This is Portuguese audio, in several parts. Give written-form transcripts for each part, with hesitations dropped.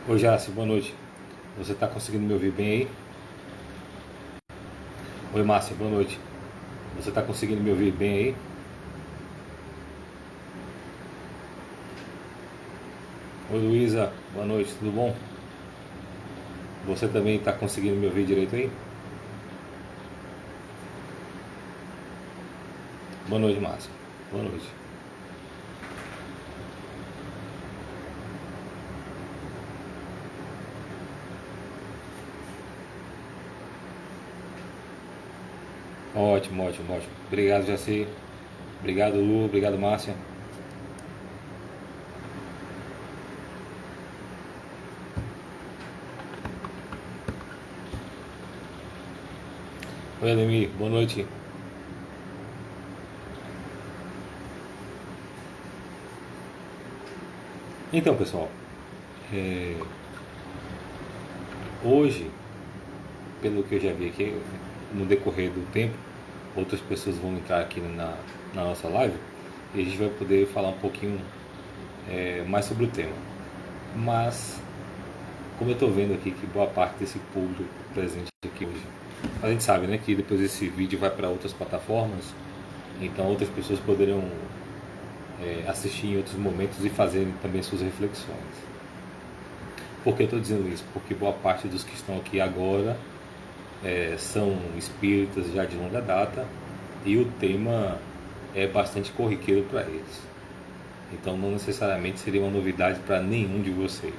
Oi, Jássio, boa noite. Você está conseguindo me ouvir bem aí? Oi, Márcia, boa noite. Você está conseguindo me ouvir bem aí? Oi, Luísa, boa noite, tudo bom? Você também está conseguindo me ouvir direito aí? Boa noite, Márcia. Boa noite. Ótimo, ótimo, ótimo. Obrigado, Jaci. Obrigado, Lu. Obrigado, Márcia. Oi, Ademir, boa noite. Então, pessoal, hoje, pelo que eu já vi aqui, no decorrer do tempo, outras pessoas vão entrar aqui na nossa live e a gente vai poder falar um pouquinho mais sobre o tema. Mas, como eu estou vendo aqui que boa parte desse público presente aqui hoje, a gente sabe, né, que depois esse vídeo vai para outras plataformas, então outras pessoas poderão assistir em outros momentos e fazerem também suas reflexões. Por que eu estou dizendo isso? Porque boa parte dos que estão aqui agora são espíritas já de longa data e o tema é bastante corriqueiro para eles. Então não necessariamente seria uma novidade para nenhum de vocês.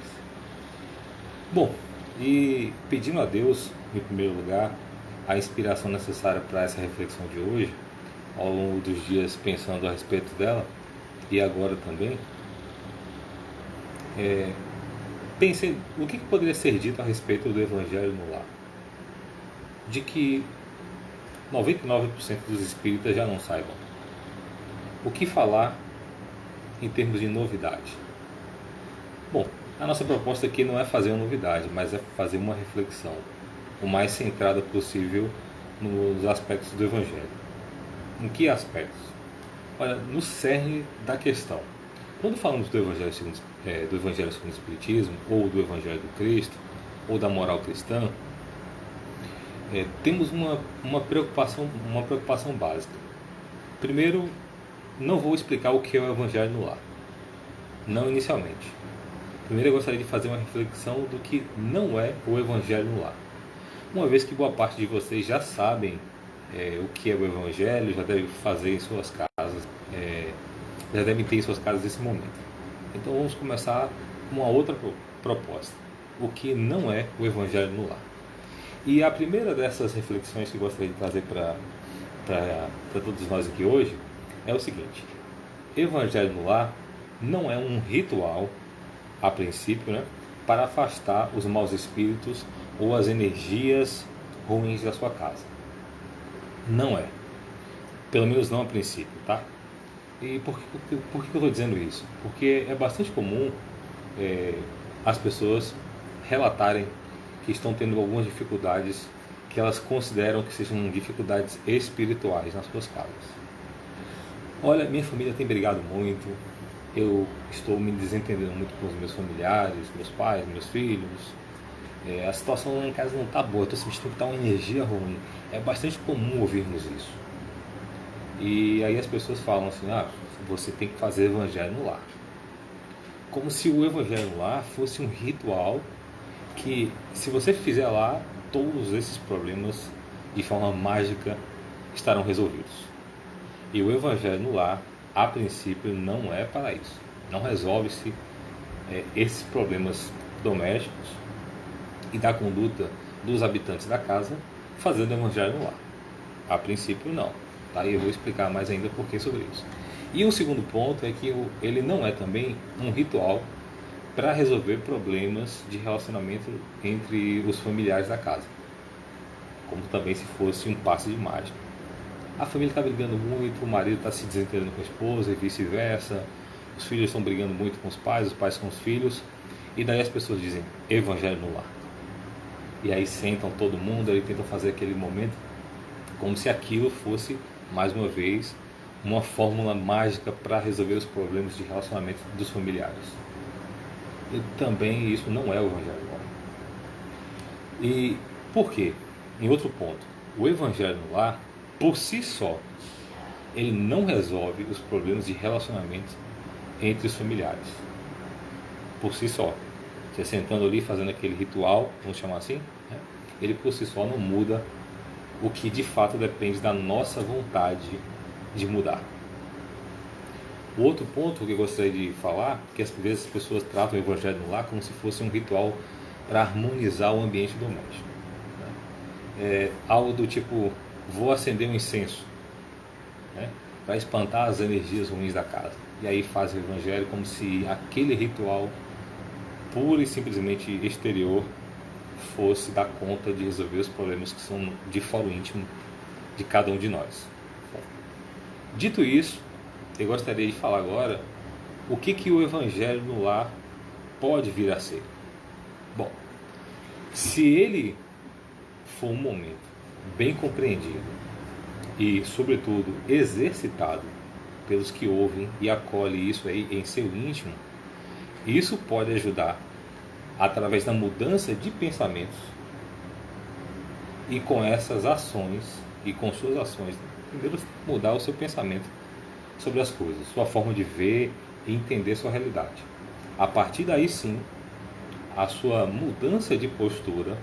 Bom, e pedindo a Deus, em primeiro lugar, a inspiração necessária para essa reflexão de hoje, ao longo dos dias pensando a respeito dela, e agora também, pensei o que poderia ser dito a respeito do Evangelho no lar. De que 99% dos espíritas já não saibam. O que falar em termos de novidade? Bom, a nossa proposta aqui não é fazer uma novidade, mas é fazer uma reflexão o mais centrada possível nos aspectos do Evangelho. Em que aspectos? Olha, no cerne da questão. Quando falamos do Evangelho segundo o Espiritismo, ou do Evangelho do Cristo, ou da moral cristã, temos uma preocupação básica. Primeiro, não vou explicar o que é o Evangelho no lar. Não inicialmente. Primeiro eu gostaria de fazer uma reflexão do que não é o Evangelho no lar. Uma vez que boa parte de vocês já sabem o que é o Evangelho, já devem fazer em suas casas, já devem ter em suas casas nesse momento. Então vamos começar com uma outra proposta. O que não é o Evangelho no lar. E a primeira dessas reflexões que eu gostaria de trazer para todos nós aqui hoje é o seguinte: Evangelho no lar não é um ritual, a princípio, né, para afastar os maus espíritos ou as energias ruins da sua casa. Não é. Pelo menos não a princípio, tá? E por que eu estou dizendo isso? Porque é bastante comum as pessoas relatarem que estão tendo algumas dificuldades que elas consideram que sejam dificuldades espirituais nas suas casas. Olha, minha família tem brigado muito, eu estou me desentendendo muito com os meus familiares, meus pais, meus filhos, a situação lá em casa não está boa, estou sentindo que está uma energia ruim. É bastante comum ouvirmos isso. E aí as pessoas falam assim: você tem que fazer Evangelho no lar. Como se o Evangelho no lar fosse um ritual que, se você fizer lá, todos esses problemas de forma mágica estarão resolvidos. E o Evangelho no lar, a princípio, não é para isso. Não resolve-se esses problemas domésticos e da conduta dos habitantes da casa fazendo o Evangelho no lar. A princípio, não. Tá? E eu vou explicar mais ainda por que sobre isso. E o segundo ponto é que ele não é também um ritual para resolver problemas de relacionamento entre os familiares da casa, como também se fosse um passe de mágica. A família está brigando muito, o marido está se desentendendo com a esposa e vice-versa, os filhos estão brigando muito com os pais com os filhos, e daí as pessoas dizem Evangelho no lar. E aí sentam todo mundo e tentam fazer aquele momento como se aquilo fosse, mais uma vez, uma fórmula mágica para resolver os problemas de relacionamento dos familiares. e também isso não é o Evangelho no Lar. E por quê? Em outro ponto, o Evangelho no Lar, por si só, ele não resolve os problemas de relacionamento entre os familiares. Por si só. Você sentando ali, fazendo aquele ritual, vamos chamar assim, né? Ele por si só não muda o que de fato depende da nossa vontade de mudar. O outro ponto que eu gostaria de falar, que às vezes as pessoas tratam o Evangelho no Lar como se fosse um ritual para harmonizar o ambiente doméstico. É algo do tipo, vou acender um incenso, né, para espantar as energias ruins da casa. E aí faz o Evangelho como se aquele ritual pura e simplesmente exterior fosse dar conta de resolver os problemas que são de foro íntimo de cada um de nós. Bom, dito isso, eu gostaria de falar agora o que o Evangelho no Lar pode vir a ser. Bom, se ele for um momento bem compreendido e, sobretudo, exercitado pelos que ouvem e acolhem isso aí em seu íntimo, isso pode ajudar através da mudança de pensamentos e com essas ações e com suas ações, primeiro mudar o seu pensamento sobre as coisas, sua forma de ver e entender sua realidade. A partir daí sim, a sua mudança de postura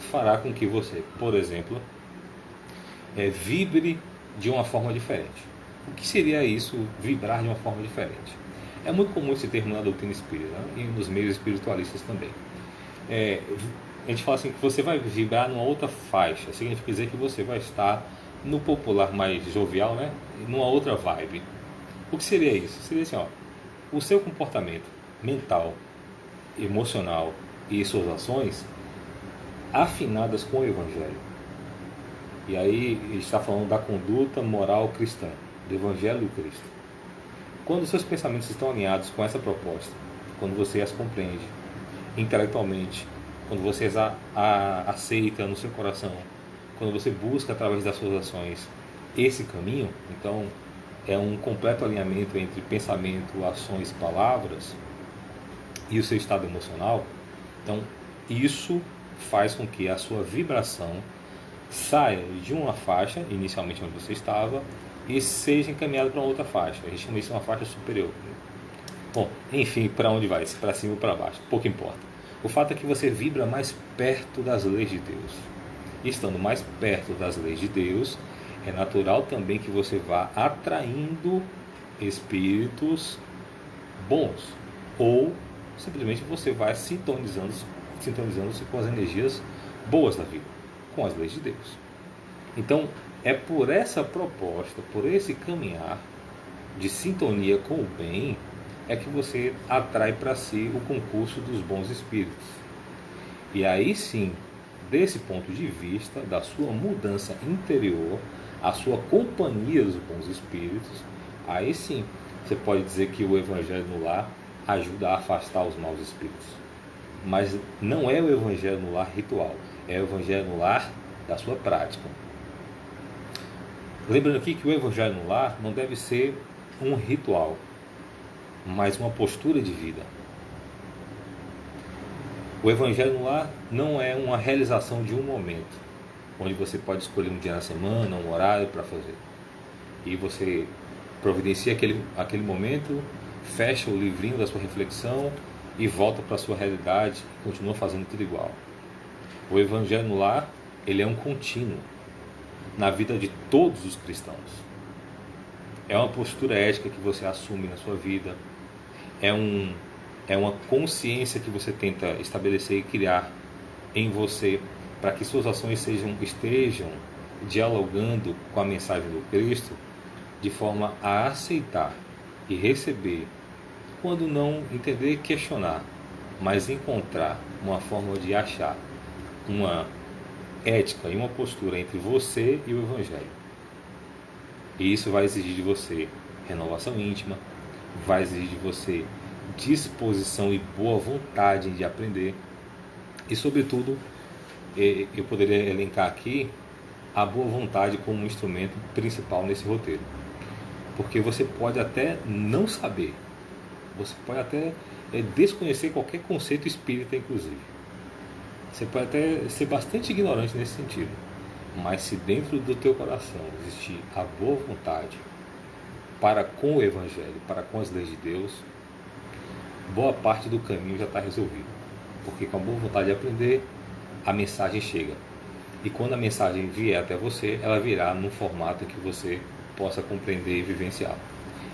fará com que você, por exemplo, vibre de uma forma diferente. O que seria isso, vibrar de uma forma diferente? É muito comum esse termo na doutrina espírita, né? E nos meios espiritualistas também. A gente fala assim que você vai vibrar numa outra faixa, significa dizer que você vai estar no popular mais jovial, né? Numa outra vibe. O que seria isso? Seria assim, ó, o seu comportamento mental, emocional e suas ações afinadas com o Evangelho. E aí ele está falando da conduta moral cristã, do Evangelho do Cristo. Quando seus pensamentos estão alinhados com essa proposta, quando você as compreende intelectualmente, quando você as aceita no seu coração, quando você busca através das suas ações esse caminho, então é um completo alinhamento entre pensamento, ações e palavras e o seu estado emocional. Então isso faz com que a sua vibração saia de uma faixa, inicialmente onde você estava, e seja encaminhado para outra faixa. A gente chama isso de uma faixa superior. Bom, enfim, para onde vai? Para cima ou para baixo? Pouco importa. O fato é que você vibra mais perto das leis de Deus. E estando mais perto das leis de Deus, é natural também que você vá atraindo espíritos bons. Ou simplesmente você vai sintonizando-se com as energias boas da vida, com as leis de Deus. Então, é por essa proposta, por esse caminhar de sintonia com o bem, é que você atrai para si o concurso dos bons espíritos. E aí sim, desse ponto de vista, da sua mudança interior, a sua companhia dos bons espíritos, aí sim, você pode dizer que o Evangelho no Lar ajuda a afastar os maus espíritos. Mas não é o Evangelho no Lar ritual, é o Evangelho no Lar da sua prática. Lembrando aqui que o Evangelho no Lar não deve ser um ritual, mas uma postura de vida. O Evangelho no Lar não é uma realização de um momento, onde você pode escolher um dia na semana, um horário para fazer. E você providencia aquele momento, fecha o livrinho da sua reflexão e volta para a sua realidade e continua fazendo tudo igual. O Evangelho no Lar, ele é um contínuo na vida de todos os cristãos. É uma postura ética que você assume na sua vida, é uma consciência que você tenta estabelecer e criar em você para que suas ações estejam dialogando com a mensagem do Cristo, de forma a aceitar e receber, quando não entender, questionar, mas encontrar uma forma de achar uma ética e uma postura entre você e o Evangelho. E isso vai exigir de você renovação íntima, vai exigir de você disposição e boa vontade de aprender. E, sobretudo, eu poderia elencar aqui a boa vontade como um instrumento principal nesse roteiro. Porque você pode até não saber, você pode até é desconhecer qualquer conceito espírita, inclusive. Você pode até ser bastante ignorante nesse sentido, mas se dentro do teu coração existir a boa vontade para com o Evangelho, para com as leis de Deus, boa parte do caminho já está resolvido. Porque com a boa vontade de aprender, a mensagem chega. E quando a mensagem vier até você, ela virá num formato que você possa compreender e vivenciar.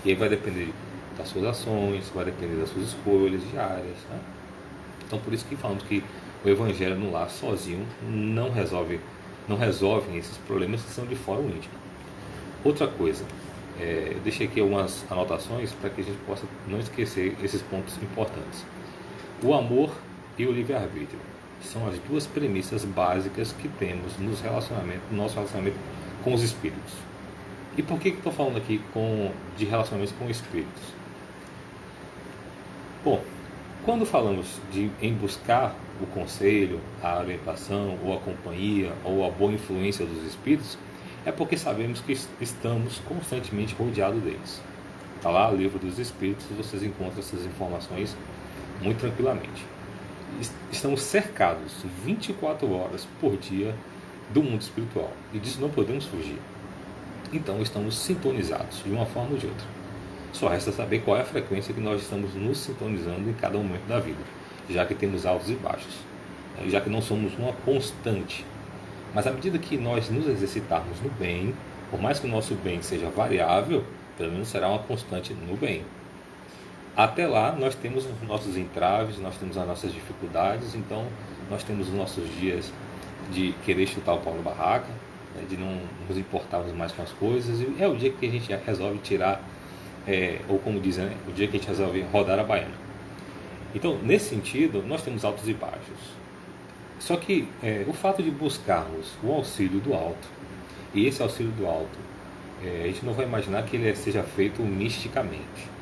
E aí vai depender das suas ações, vai depender das suas escolhas diárias, né? Então por isso que falamos que o Evangelho no lar sozinho não resolve esses problemas que são de fora o íntimo. Outra coisa, eu deixei aqui algumas anotações para que a gente possa não esquecer esses pontos importantes. O amor e o livre-arbítrio são as duas premissas básicas que temos no nosso relacionamento com os espíritos. E por que estou falando aqui de relacionamentos com espíritos? Bom, quando falamos em buscar o conselho, a orientação, ou a companhia, ou a boa influência dos espíritos, é porque sabemos que estamos constantemente rodeados deles. Está lá o livro dos espíritos, vocês encontram essas informações muito tranquilamente. Estamos cercados 24 horas por dia do mundo espiritual, e disso não podemos fugir. Então estamos sintonizados de uma forma ou de outra. Só resta saber qual é a frequência que nós estamos nos sintonizando em cada momento da vida, já que temos altos e baixos, já que não somos uma constante. Mas à medida que nós nos exercitarmos no bem, por mais que o nosso bem seja variável, pelo menos será uma constante no bem. Até lá nós temos os nossos entraves, nós temos as nossas dificuldades, então nós temos os nossos dias de querer chutar o pau na barraca, de não nos importarmos mais com as coisas, e é o dia que a gente resolve tirar, ou como dizem, né, o dia que a gente resolve rodar a baiana. Então, nesse sentido, nós temos altos e baixos. Só que o fato de buscarmos o auxílio do alto, e esse auxílio do alto, a gente não vai imaginar que ele seja feito misticamente.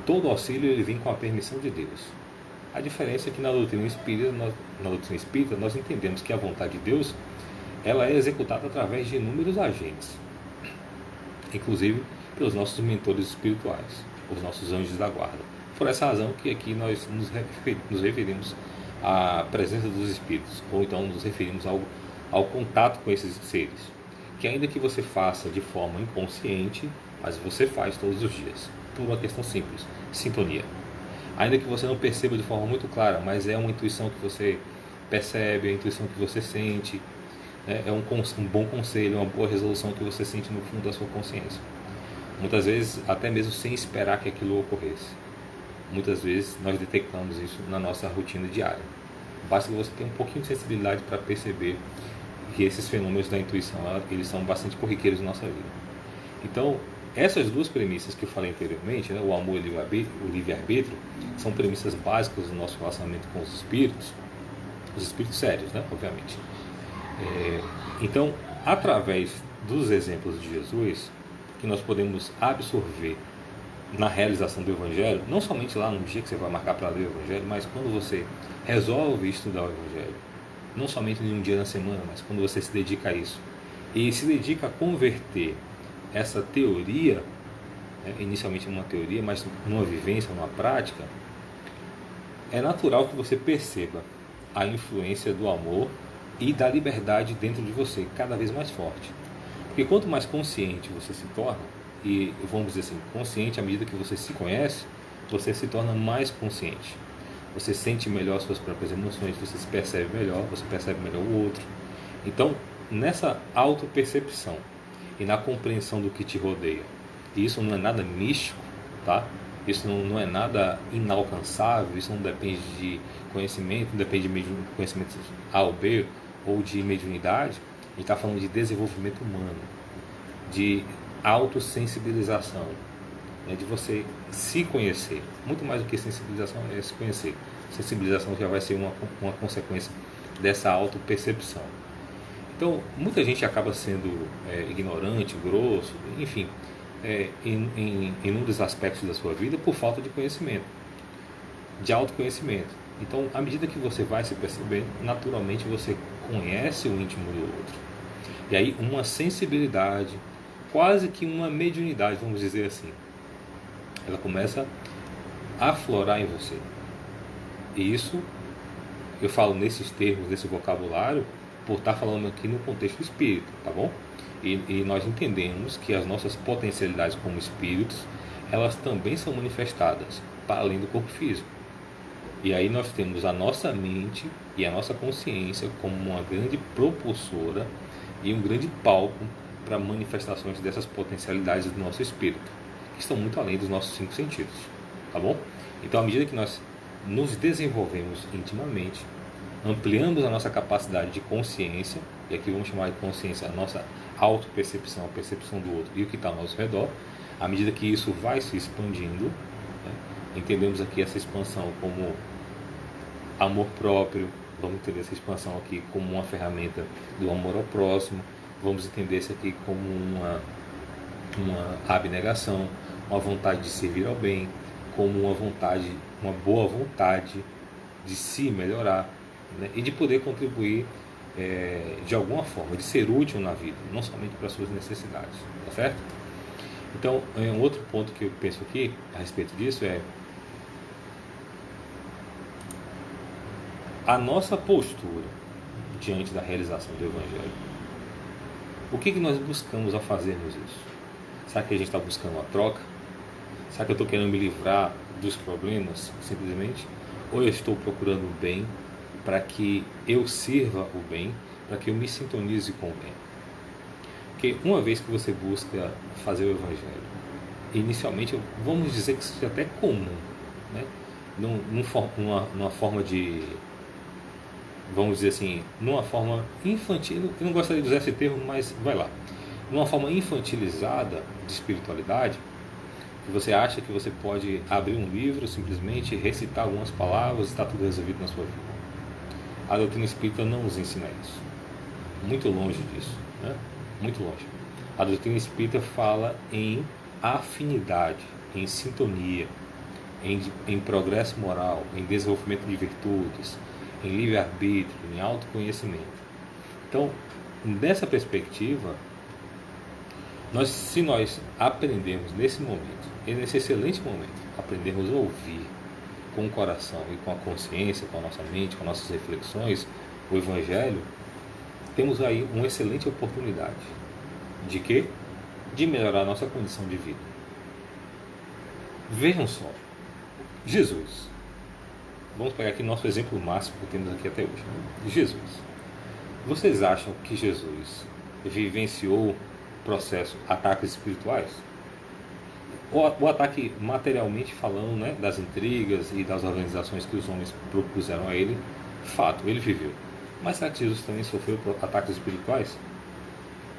Todo auxílio ele vem com a permissão de Deus. A diferença é que na doutrina espírita nós entendemos que a vontade de Deus ela é executada através de inúmeros agentes, inclusive pelos nossos mentores espirituais, os nossos anjos da guarda. Por essa razão que aqui nós nos referimos à presença dos espíritos, ou então nos referimos ao contato com esses seres, que ainda que você faça de forma inconsciente, mas você faz todos os dias, por uma questão simples, sintonia. Ainda que você não perceba de forma muito clara, mas é uma intuição que você percebe, é a intuição que você sente, é um bom conselho, uma boa resolução que você sente no fundo da sua consciência. Muitas vezes, até mesmo sem esperar que aquilo ocorresse. Muitas vezes nós detectamos isso na nossa rotina diária. Basta que você tenha um pouquinho de sensibilidade para perceber que esses fenômenos da intuição eles são bastante corriqueiros na nossa vida. Então, essas duas premissas que eu falei anteriormente, né, o amor e o livre-arbítrio, são premissas básicas do nosso relacionamento com os espíritos sérios, né, obviamente. Então, através dos exemplos de Jesus, que nós podemos absorver na realização do Evangelho, não somente lá no dia que você vai marcar para ler o Evangelho, mas quando você resolve estudar o Evangelho, não somente em um dia na semana, mas quando você se dedica a isso, e se dedica a converter essa teoria, inicialmente numa teoria, mas numa vivência, numa prática, é natural que você perceba a influência do amor e da liberdade dentro de você, cada vez mais forte. Porque quanto mais consciente você se torna, e vamos dizer assim, consciente à medida que você se conhece, você se torna mais consciente. Você sente melhor as suas próprias emoções, você se percebe melhor, você percebe melhor o outro. Então, nessa autopercepção e na compreensão do que te rodeia, e isso não é nada místico, tá? Isso não é nada inalcançável, isso não depende de conhecimento, não depende de conhecimento A ou B, ou de mediunidade. A gente está falando de desenvolvimento humano, de autossensibilização, né, de você se conhecer. Muito mais do que sensibilização é se conhecer. Sensibilização já vai ser uma consequência dessa autopercepção. Então, muita gente acaba sendo ignorante, grosso, enfim, em um dos aspectos da sua vida por falta de conhecimento, de autoconhecimento. Então, à medida que você vai se percebendo, naturalmente você conhece o íntimo do outro. E aí uma sensibilidade, quase que uma mediunidade, vamos dizer assim, ela começa aflorar em você. E isso eu falo nesses termos, nesse vocabulário, por estar falando aqui no contexto espírita, tá bom? E nós entendemos que as nossas potencialidades como espíritos, elas também são manifestadas para além do corpo físico. E aí nós temos a nossa mente e a nossa consciência como uma grande propulsora e um grande palco para manifestações dessas potencialidades do nosso espírito, que estão muito além dos nossos 5 sentidos, tá bom? Então, à medida que nós nos desenvolvemos intimamente, ampliamos a nossa capacidade de consciência, e aqui vamos chamar de consciência a nossa autopercepção, a percepção do outro e o que está ao nosso redor, à medida que isso vai se expandindo, né, entendemos aqui essa expansão como amor próprio, vamos entender essa expansão aqui como uma ferramenta do amor ao próximo, vamos entender isso aqui como uma abnegação, uma vontade de servir ao bem, como uma boa vontade de se melhorar, né, e de poder contribuir de alguma forma, de ser útil na vida, não somente para as suas necessidades, tá certo? Então, um outro ponto que eu penso aqui a respeito disso é a nossa postura diante da realização do Evangelho. O que nós buscamos ao fazermos isso? Será que a gente está buscando uma troca? Será que eu estou querendo me livrar dos problemas, simplesmente? Ou eu estou procurando o bem para que eu sirva o bem, para que eu me sintonize com o bem? Porque uma vez que você busca fazer o Evangelho, inicialmente, vamos dizer que seja até comum, né? Numa forma de, vamos dizer assim, numa forma infantil, eu não gostaria de usar esse termo, mas vai lá, numa forma infantilizada de espiritualidade, que você acha que você pode abrir um livro, simplesmente recitar algumas palavras e está tudo resolvido na sua vida. A doutrina espírita não nos ensina isso. Muito longe disso, né? Muito longe. A doutrina espírita fala em afinidade, em sintonia, em progresso moral, em desenvolvimento de virtudes, em livre-arbítrio, em autoconhecimento. Então, dessa perspectiva, se nós aprendermos nesse momento, e nesse excelente momento, aprendermos a ouvir com o coração e com a consciência, com a nossa mente, com nossas reflexões, o Evangelho, temos aí uma excelente oportunidade. De quê? De melhorar a nossa condição de vida. Vejam só, Jesus. Vamos pegar aqui nosso exemplo máximo que temos aqui até hoje. Né? Jesus. Vocês acham que Jesus vivenciou o processo ataques espirituais? O ataque materialmente falando, né, das intrigas e das organizações que os homens propuseram a ele, fato, ele viveu. Mas será que Jesus também sofreu ataques espirituais?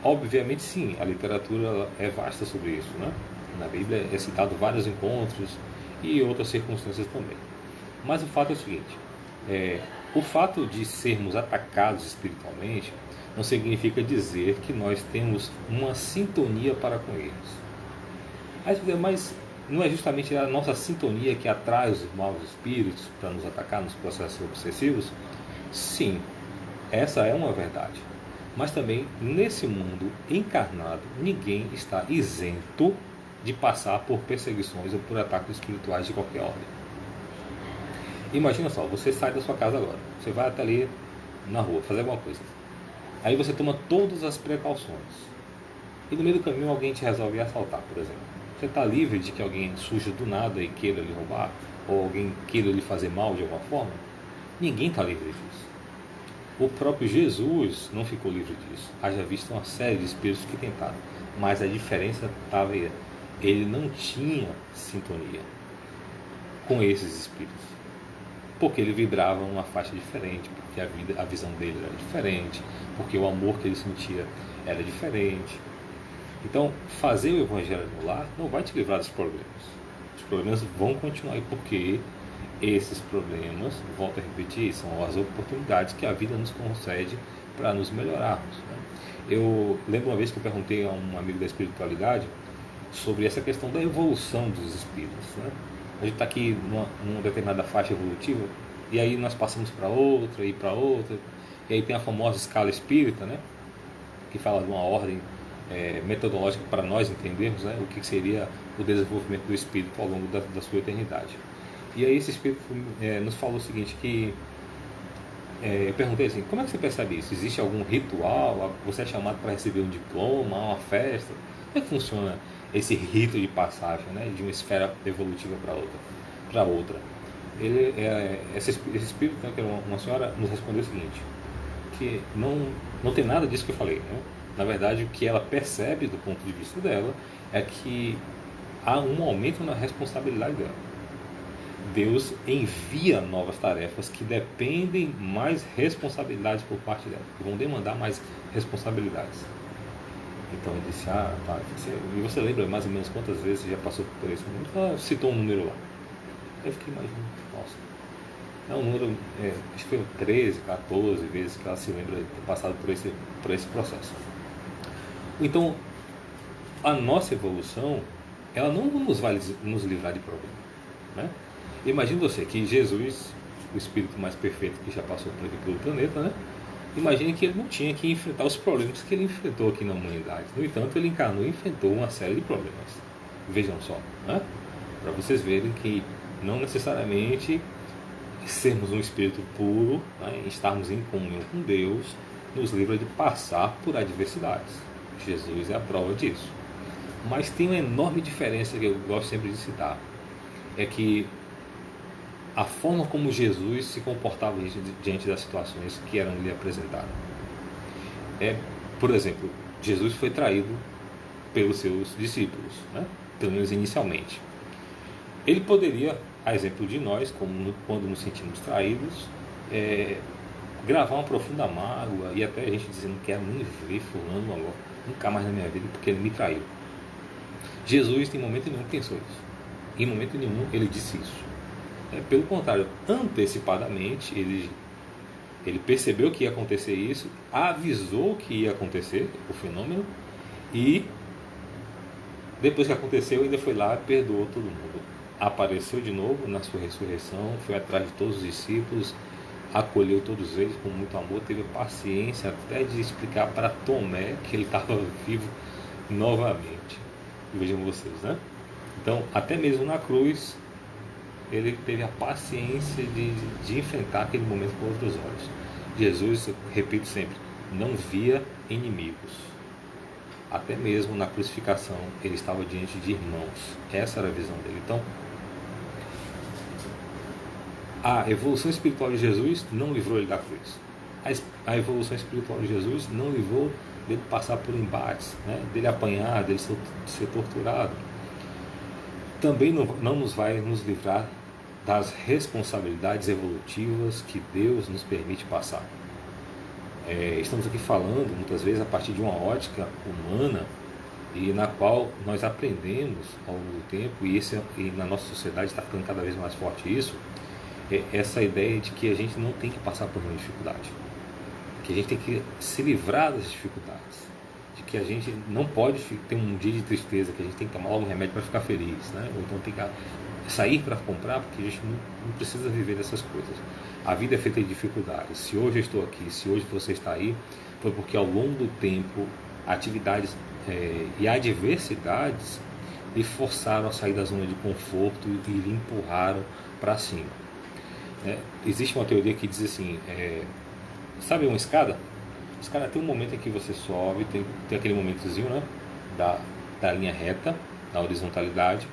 Obviamente sim, a literatura é vasta sobre isso, né? Na Bíblia é citado vários encontros e outras circunstâncias também. Mas o fato é o seguinte, o fato de sermos atacados espiritualmente não significa dizer que nós temos uma sintonia para com eles. Mas não é justamente a nossa sintonia que atrai os maus espíritos para nos atacar nos processos obsessivos? Sim, essa é uma verdade. Mas também, nesse mundo encarnado, ninguém está isento de passar por perseguições ou por ataques espirituais de qualquer ordem. Imagina só, você sai da sua casa agora, você vai até ali na rua fazer alguma coisa. Aí você toma todas as precauções. E no meio do caminho alguém te resolve assaltar, por exemplo. Você está livre de que alguém surja do nada e queira lhe roubar? Ou alguém queira lhe fazer mal de alguma forma? Ninguém está livre disso. O próprio Jesus não ficou livre disso. Haja visto uma série de espíritos que tentaram. Mas a diferença estava aí. Ele não tinha sintonia com esses espíritos. Porque ele vibrava uma faixa diferente, porque a visão dele era diferente, porque o amor que ele sentia era diferente. Então, fazer o Evangelho no lar não vai te livrar dos problemas. Os problemas vão continuar aí, porque esses problemas, volto a repetir, são as oportunidades que a vida nos concede para nos melhorarmos. Né? Eu lembro uma vez que eu perguntei a um amigo da espiritualidade sobre essa questão da evolução dos espíritos. Né? A gente está aqui numa determinada faixa evolutiva, e aí nós passamos para outra, e aí tem a famosa escala espírita, né? Que fala de uma ordem metodológica para nós entendermos, né, o que seria o desenvolvimento do espírito ao longo da sua eternidade. E aí esse Espírito nos falou o seguinte, que eu perguntei assim, como é que você percebe isso? Existe algum ritual? Você é chamado para receber um diploma, uma festa? Como é que funciona esse rito de passagem, né, de uma esfera evolutiva para outra? Esse espírito, né, que era uma senhora, nos respondeu o seguinte, que não tem nada disso que eu falei, né? Na verdade, o que ela percebe do ponto de vista dela é que há um aumento na responsabilidade dela. Deus envia novas tarefas que dependem mais responsabilidades por parte dela, que vão demandar mais responsabilidades. Então ele disse, tá, e você lembra mais ou menos quantas vezes você já passou por esse número? Ela citou um número lá. Eu fiquei imaginando, nossa, é um número, acho que foi 13, 14 vezes que ela se lembra de ter passado por esse processo. Então, a nossa evolução, ela não nos vai nos livrar de problemas, né? Imagine você que Jesus, o espírito mais perfeito que já passou por aqui pelo planeta, né? Imagine que ele não tinha que enfrentar os problemas que ele enfrentou aqui na humanidade. No entanto, ele encarnou e enfrentou uma série de problemas. Vejam só, né? Para vocês verem que não necessariamente sermos um espírito puro, né, estarmos em comunhão com Deus, nos livra de passar por adversidades. Jesus é a prova disso. Mas tem uma enorme diferença que eu gosto sempre de citar. É que a forma como Jesus se comportava diante das situações que eram lhe apresentadas. Por exemplo, Jesus foi traído pelos seus discípulos, né? Pelo menos inicialmente. Ele poderia, a exemplo de nós, quando nos sentimos traídos, gravar uma profunda mágoa e até a gente dizer, não quero nem ver fulano agora, nunca mais na minha vida, porque ele me traiu. Jesus em momento nenhum pensou isso. Em momento nenhum ele disse isso. Pelo contrário, antecipadamente ele percebeu que ia acontecer isso, avisou que ia acontecer o fenômeno e depois que aconteceu ainda foi lá e perdoou todo mundo. Apareceu de novo na sua ressurreição, foi atrás de todos os discípulos, acolheu todos eles com muito amor, teve paciência até de explicar para Tomé que ele estava vivo novamente. Vejam vocês, né? Então, até mesmo na cruz, ele teve a paciência de enfrentar aquele momento com outros olhos. Jesus, repito sempre, não via inimigos. Até mesmo na crucificação, ele estava diante de irmãos. Essa era a visão dele. Então, a evolução espiritual de Jesus não livrou ele da cruz. A evolução espiritual de Jesus não livrou dele passar por embates, né? Dele apanhar, dele ser torturado. Também não nos vai nos livrar das responsabilidades evolutivas que Deus nos permite passar. Estamos aqui falando muitas vezes a partir de uma ótica humana e na qual nós aprendemos ao longo do tempo, e na nossa sociedade está ficando cada vez mais forte isso, essa ideia de que a gente não tem que passar por nenhuma dificuldade, que a gente tem que se livrar das dificuldades, de que a gente não pode ter um dia de tristeza, que a gente tem que tomar logo um remédio para ficar feliz, né? Ou então tem que sair para comprar, porque a gente não precisa viver dessas coisas. A vida é feita de dificuldades. Se hoje eu estou aqui, se hoje você está aí, foi porque ao longo do tempo atividades e adversidades lhe forçaram a sair da zona de conforto e lhe empurraram para cima. Existe uma teoria que diz assim, sabe uma escada? A escada tem um momento em que você sobe, tem aquele momentozinho, né, da linha reta, da horizontalidade,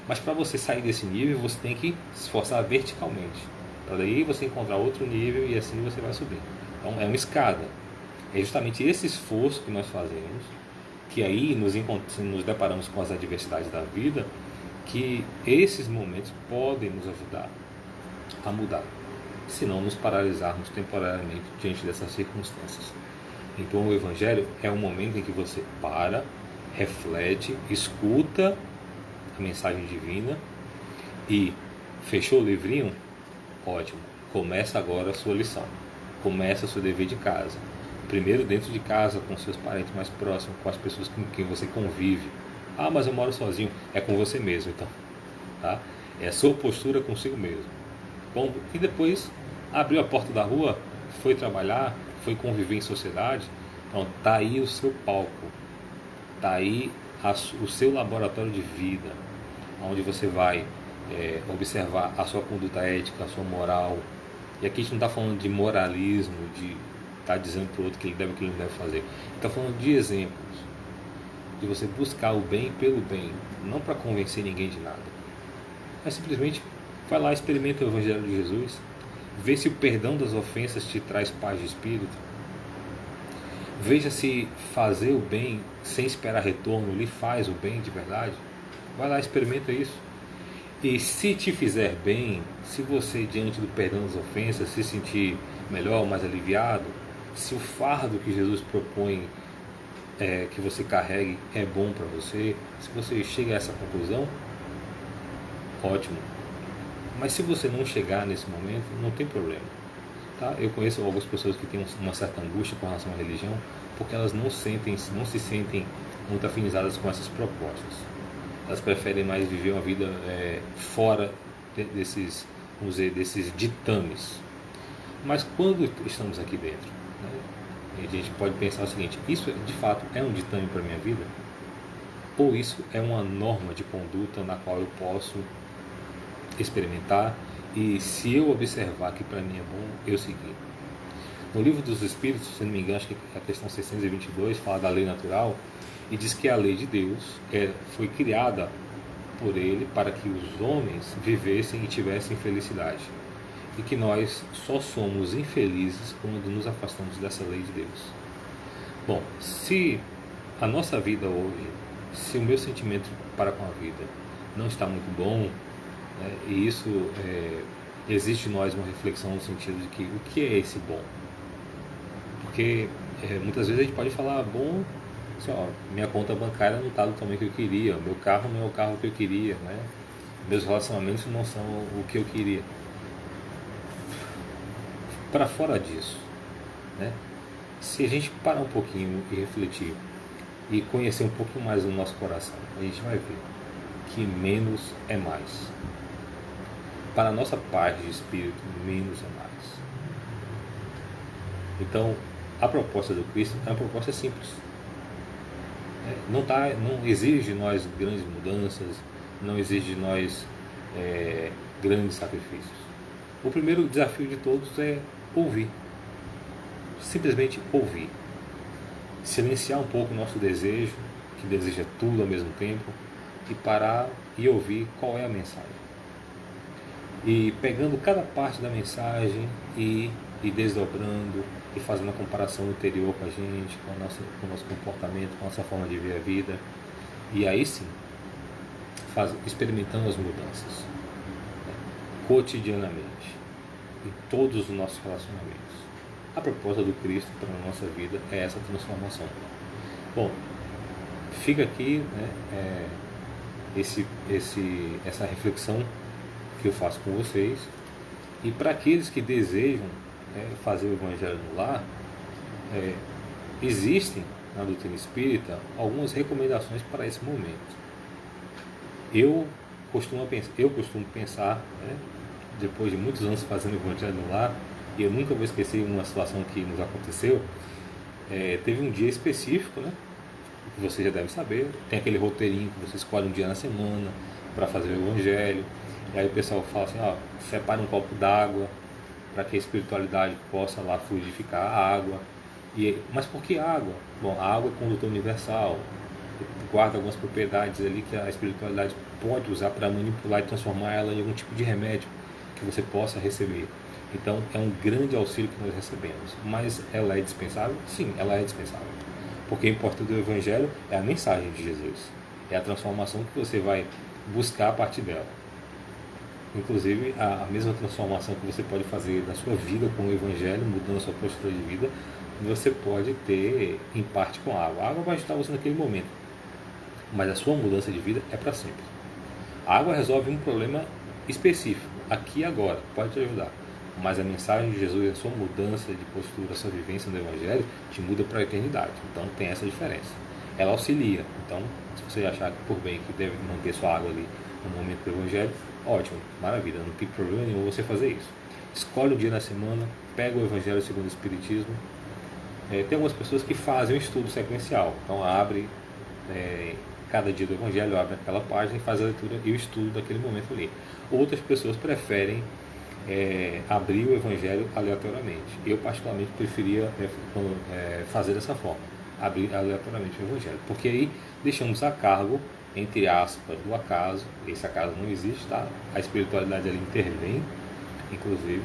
mas para você sair desse nível você tem que se esforçar verticalmente, para daí você encontrar outro nível e assim você vai subir. Então é uma escada. É justamente esse esforço que nós fazemos, que aí nos deparamos com as adversidades da vida, que esses momentos podem nos ajudar a mudar, se não nos paralisarmos temporariamente diante dessas circunstâncias. Então o Evangelho é um momento em que você para, reflete, escuta a mensagem divina e fechou o livrinho? Ótimo, começa agora a sua lição, começa o seu dever de casa. Primeiro dentro de casa, com seus parentes mais próximos, com as pessoas com quem você convive. Ah, mas eu moro sozinho. É com você mesmo, então. Tá? É a sua postura consigo mesmo. Bom, e depois abriu a porta da rua, foi trabalhar, foi conviver em sociedade. Então tá aí o seu palco, tá aí o seu laboratório de vida, onde você vai observar a sua conduta ética, a sua moral. E aqui a gente não está falando de moralismo, de estar dizendo para o outro que ele deve ou que ele não deve fazer. Está falando de exemplos, de você buscar o bem pelo bem, não para convencer ninguém de nada. Mas simplesmente vai lá, experimenta o Evangelho de Jesus, vê se o perdão das ofensas te traz paz de espírito. Veja se fazer o bem sem esperar retorno lhe faz o bem de verdade. Vai lá, experimenta isso. E se te fizer bem, se você diante do perdão das ofensas se sentir melhor, mais aliviado, se o fardo que Jesus propõe que você carregue é bom para você, se você chega a essa conclusão, ótimo. Mas se você não chegar nesse momento, não tem problema. Tá? Eu conheço algumas pessoas que têm uma certa angústia com relação à religião, porque elas não se sentem muito afinizadas com essas propostas. Elas preferem mais viver uma vida fora desses, vamos dizer, desses ditames. Mas quando estamos aqui dentro, né, a gente pode pensar o seguinte: isso de fato é um ditame para a minha vida? Ou isso é uma norma de conduta na qual eu posso experimentar e, se eu observar que para mim é bom, eu seguir? No Livro dos Espíritos, se não me engano, acho que a questão 622 fala da lei natural e diz que a lei de Deus foi criada por ele para que os homens vivessem e tivessem felicidade, e que nós só somos infelizes quando nos afastamos dessa lei de Deus. Bom, se a nossa vida hoje, se o meu sentimento para com a vida não está muito bom, né, e isso existe em nós uma reflexão no sentido de que o que é esse bom? Porque muitas vezes a gente pode falar bom, assim, ó, minha conta bancária não está do tamanho que eu queria, meu carro não é o carro que eu queria, né? Meus relacionamentos não são o que eu queria. Para fora disso, né? Se a gente parar um pouquinho e refletir e conhecer um pouquinho mais o nosso coração, a gente vai ver que menos é mais. Para a nossa paz de espírito, menos é mais. Então, a proposta do Cristo é uma proposta simples. Não exige de nós grandes mudanças, não exige de nós grandes sacrifícios. O primeiro desafio de todos é ouvir. Simplesmente ouvir. Silenciar um pouco o nosso desejo, que deseja tudo ao mesmo tempo, e parar e ouvir qual é a mensagem. E pegando cada parte da mensagem e desdobrando e fazendo uma comparação interior com a gente, com o nosso comportamento, com a nossa forma de ver a vida. E aí sim, experimentando as mudanças, né, cotidianamente, em todos os nossos relacionamentos. A proposta do Cristo para a nossa vida é essa transformação. Bom, fica aqui, né, essa reflexão que eu faço com vocês. E para aqueles que desejam fazer o Evangelho no lar, existem na doutrina espírita algumas recomendações para esse momento. Eu costumo pensar, né, depois de muitos anos fazendo o Evangelho no lar, e eu nunca vou esquecer uma situação que nos aconteceu. Teve um dia específico, né, que você já deve saber, tem aquele roteirinho que você escolhe um dia na semana para fazer o Evangelho, e aí o pessoal fala assim, ó, separa um copo d'água para que a espiritualidade possa lá fluidificar a água. Mas por que água? Bom, a água é condutor universal, guarda algumas propriedades ali que a espiritualidade pode usar para manipular e transformar ela em algum tipo de remédio que você possa receber. Então é um grande auxílio que nós recebemos. Mas ela é dispensável? Sim, ela é dispensável. Porque o importante do Evangelho é a mensagem de Jesus, é a transformação que você vai buscar a partir dela. Inclusive, a mesma transformação que você pode fazer na sua vida com o Evangelho, mudando a sua postura de vida, você pode ter em parte com a água. A água vai ajudar você naquele momento, mas a sua mudança de vida é para sempre. A água resolve um problema específico, aqui e agora, pode te ajudar. Mas a mensagem de Jesus, a sua mudança de postura, a sua vivência no Evangelho, te muda para a eternidade. Então tem essa diferença. Ela auxilia. Então, se você achar que por bem que deve manter sua água ali no momento do Evangelho, ótimo, maravilha, não tem problema nenhum você fazer isso. Escolhe um dia na semana, pega o Evangelho segundo o Espiritismo. Tem algumas pessoas que fazem um estudo sequencial, então abre cada dia do Evangelho, abre aquela página e faz a leitura e o estudo daquele momento ali. Outras pessoas preferem abrir o Evangelho aleatoriamente. Eu particularmente preferia fazer dessa forma, abrir aleatoriamente o Evangelho, porque aí deixamos a cargo, entre aspas, do acaso. Esse acaso não existe, tá? A espiritualidade ali intervém, inclusive.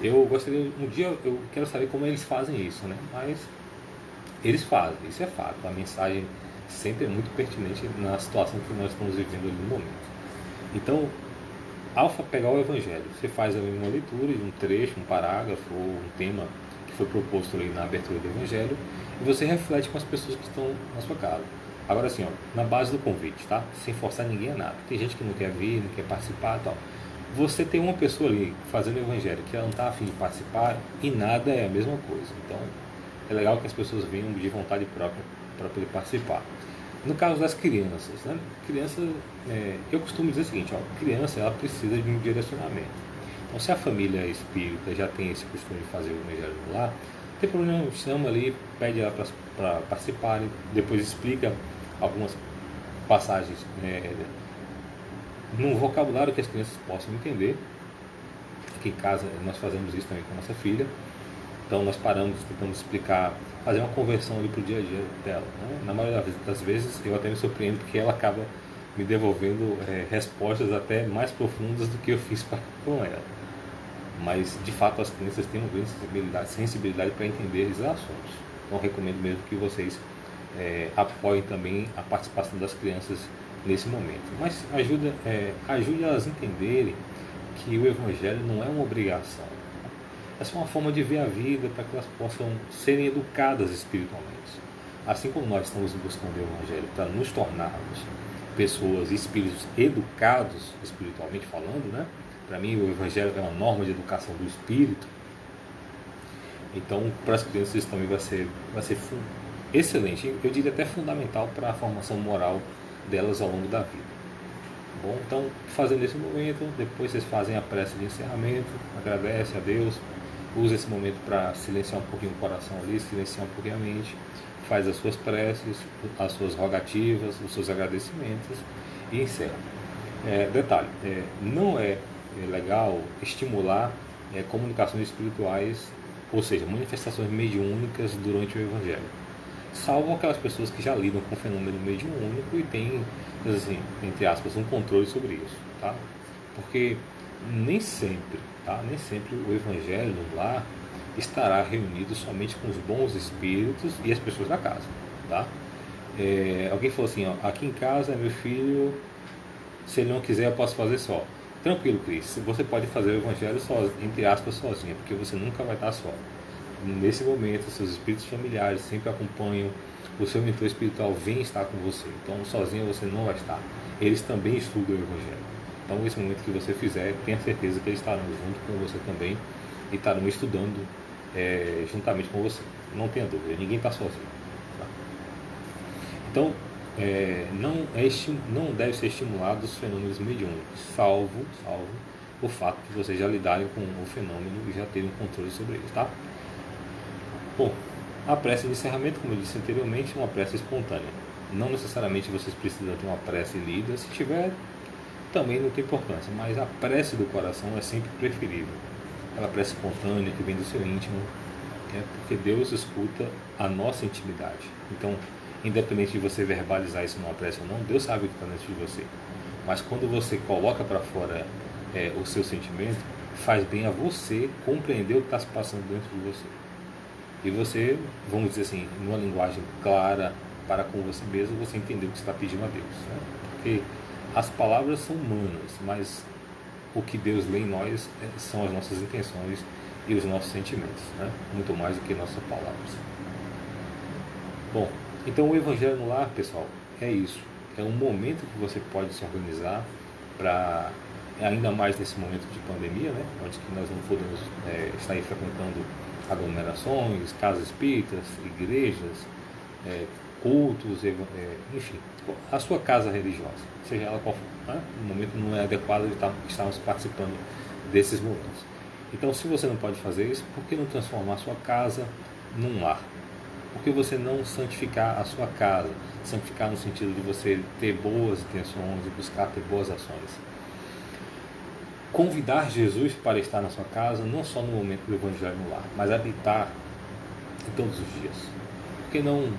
Eu gostaria, um dia eu quero saber como eles fazem isso, né? Mas eles fazem, isso é fato. A mensagem sempre é muito pertinente na situação que nós estamos vivendo ali no momento. Então, ao pegar o Evangelho, você faz ali uma leitura de um trecho, um parágrafo ou um tema que foi proposto ali na abertura do Evangelho, e você reflete com as pessoas que estão na sua casa. Agora assim, na base do convite, tá? Sem forçar ninguém a nada. Tem gente que não quer vir, não quer participar e tal. Você tem uma pessoa ali fazendo o Evangelho que ela não está a fim de participar, e nada é a mesma coisa. Então, é legal que as pessoas venham de vontade própria para poder participar. No caso das crianças, né? Eu costumo dizer o seguinte, criança ela precisa de um direcionamento. Então, se a família espírita já tem esse costume de fazer o Evangelho lá, não tem problema, chama ali, pede ela para participarem, depois explica algumas passagens num vocabulário que as crianças possam entender. Aqui em casa nós fazemos isso também com a nossa filha. Então nós tentamos explicar, fazer uma conversão ali para o dia a dia dela, né? Na maioria das vezes eu até me surpreendo porque ela acaba me devolvendo respostas até mais profundas do que eu fiz com ela. Mas de fato as crianças têm uma grande sensibilidade para entender esses assuntos. Então recomendo mesmo que vocês apoiem também a participação das crianças nesse momento. Mas ajude elas a entenderem que o Evangelho não é uma obrigação. É só uma forma de ver a vida para que elas possam serem educadas espiritualmente. Assim como nós estamos buscando o Evangelho para nos tornarmos pessoas e espíritos educados espiritualmente falando, né? Para mim o Evangelho é uma norma de educação do espírito. Então para as crianças isso também vai ser excelente, eu diria até fundamental para a formação moral delas ao longo da vida. Bom, então fazendo esse momento, depois vocês fazem a prece de encerramento, agradece a Deus, usa esse momento para silenciar um pouquinho o coração ali, silenciar um pouquinho a mente, faz as suas preces, as suas rogativas, os seus agradecimentos e encerra. Detalhe, não é legal estimular comunicações espirituais, ou seja, manifestações mediúnicas durante o Evangelho, salvo aquelas pessoas que já lidam com o fenômeno mediúnico e têm, assim, entre aspas, um controle sobre isso, tá? Porque nem sempre o Evangelho no lar estará reunido somente com os bons espíritos e as pessoas da casa, tá? Alguém falou assim, aqui em casa meu filho, se ele não quiser eu posso fazer só. Tranquilo, Cris, você pode fazer o Evangelho entre aspas sozinha, porque você nunca vai estar só. Nesse momento, seus espíritos familiares sempre acompanham, o seu mentor espiritual vem estar com você. Então, sozinho você não vai estar. Eles também estudam o Evangelho. Então, nesse momento que você fizer, tenha certeza que eles estarão junto com você também e estarão estudando juntamente com você. Não tenha dúvida, ninguém está sozinho. Tá? Então, não deve ser estimulado os fenômenos mediúnicos, salvo o fato de vocês já lidarem com o fenômeno e já terem um controle sobre ele, tá? Bom, a prece de encerramento, como eu disse anteriormente, é uma prece espontânea. Não necessariamente vocês precisam ter uma prece lida, se tiver, também não tem importância, mas a prece do coração é sempre preferível. Aquela prece espontânea que vem do seu íntimo, porque Deus escuta a nossa intimidade. Então, independente de você verbalizar isso numa prece ou não, Deus sabe o que está dentro de você. Mas quando você coloca para fora o seu sentimento, faz bem a você compreender o que está se passando dentro de você. E você, vamos dizer assim, numa linguagem clara para com você mesmo, você entender o que você está pedindo a Deus, né? Porque as palavras são humanas, mas o que Deus lê em nós são as nossas intenções e os nossos sentimentos, né? Muito mais do que nossas palavras. Bom, então o Evangelho no Lar, pessoal, é isso. É um momento que você pode se organizar para, ainda mais nesse momento de pandemia, né? Onde que nós não podemos estar aí frequentando aglomerações, casas espíritas, igrejas, cultos, enfim, a sua casa religiosa, seja ela qual for, né? No momento não é adequado de estarmos participando desses momentos. Então, se você não pode fazer isso, por que não transformar a sua casa num lar? Por que você não santificar a sua casa? Santificar no sentido de você ter boas intenções e buscar ter boas ações. Convidar Jesus para estar na sua casa, não só no momento do Evangelho no lar, mas habitar em todos os dias. Por que não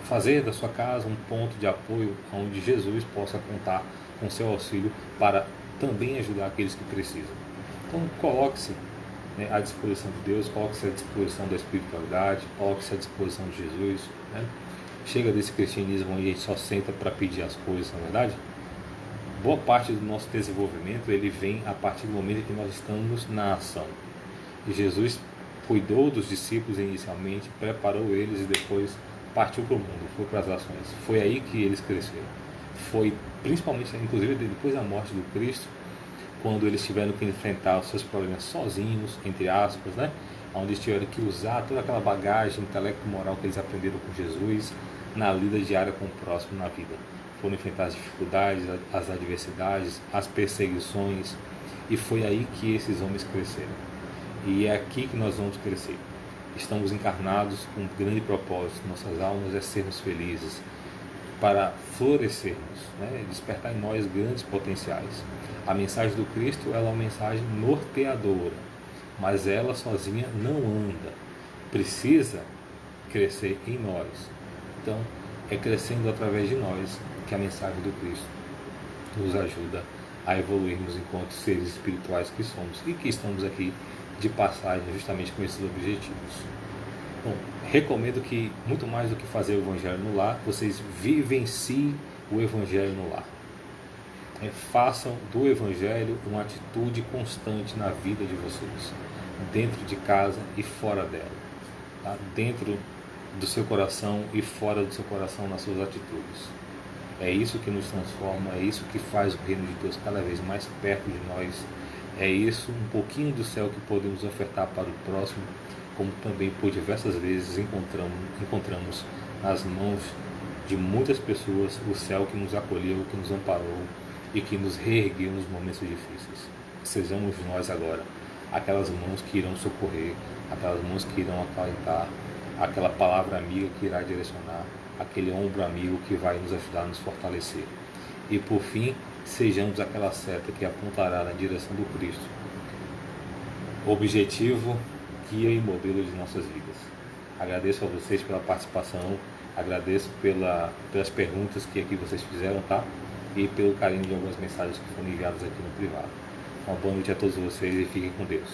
fazer da sua casa um ponto de apoio onde Jesus possa contar com seu auxílio para também ajudar aqueles que precisam? Então coloque-se, né, à disposição de Deus, coloque-se à disposição da espiritualidade, coloque-se à disposição de Jesus, né? Chega desse cristianismo onde a gente só senta para pedir as coisas, na verdade. Boa parte do nosso desenvolvimento ele vem a partir do momento em que nós estamos na ação. E Jesus cuidou dos discípulos inicialmente, preparou eles e depois partiu para o mundo, foi para as ações. Foi aí que eles cresceram. Foi principalmente, inclusive depois da morte do Cristo, quando eles tiveram que enfrentar os seus problemas sozinhos, entre aspas, né? Onde eles tiveram que usar toda aquela bagagem intelecto-moral que eles aprenderam com Jesus na lida diária com o próximo na vida. Foram enfrentar as dificuldades, as adversidades, as perseguições, e foi aí que esses homens cresceram. E é aqui que nós vamos crescer. Estamos encarnados com um grande propósito, nossas almas é sermos felizes, para florescermos, né? Despertar em nós grandes potenciais. A mensagem do Cristo ela é uma mensagem norteadora, mas ela sozinha não anda, precisa crescer em nós. Então, é crescendo através de nós que a mensagem do Cristo nos ajuda a evoluirmos enquanto seres espirituais que somos e que estamos aqui de passagem justamente com esses objetivos. Bom, recomendo que, muito mais do que fazer o Evangelho no lar, vocês vivenciem o Evangelho no lar. Façam do Evangelho uma atitude constante na vida de vocês, dentro de casa e fora dela, tá? Dentro do seu coração e fora do seu coração nas suas atitudes. É isso que nos transforma, é isso que faz o reino de Deus cada vez mais perto de nós. É isso, um pouquinho do céu que podemos ofertar para o próximo, como também por diversas vezes encontramos nas mãos de muitas pessoas o céu que nos acolheu, que nos amparou e que nos reergueu nos momentos difíceis. Sejamos nós agora aquelas mãos que irão socorrer, aquelas mãos que irão acalentar, aquela palavra amiga que irá direcionar, aquele ombro amigo que vai nos ajudar a nos fortalecer. E por fim, sejamos aquela seta que apontará na direção do Cristo, objetivo, guia e modelo de nossas vidas. Agradeço a vocês pela participação, agradeço pelas perguntas que aqui vocês fizeram, tá? E pelo carinho de algumas mensagens que foram enviadas aqui no privado. Uma boa noite a todos vocês e fiquem com Deus.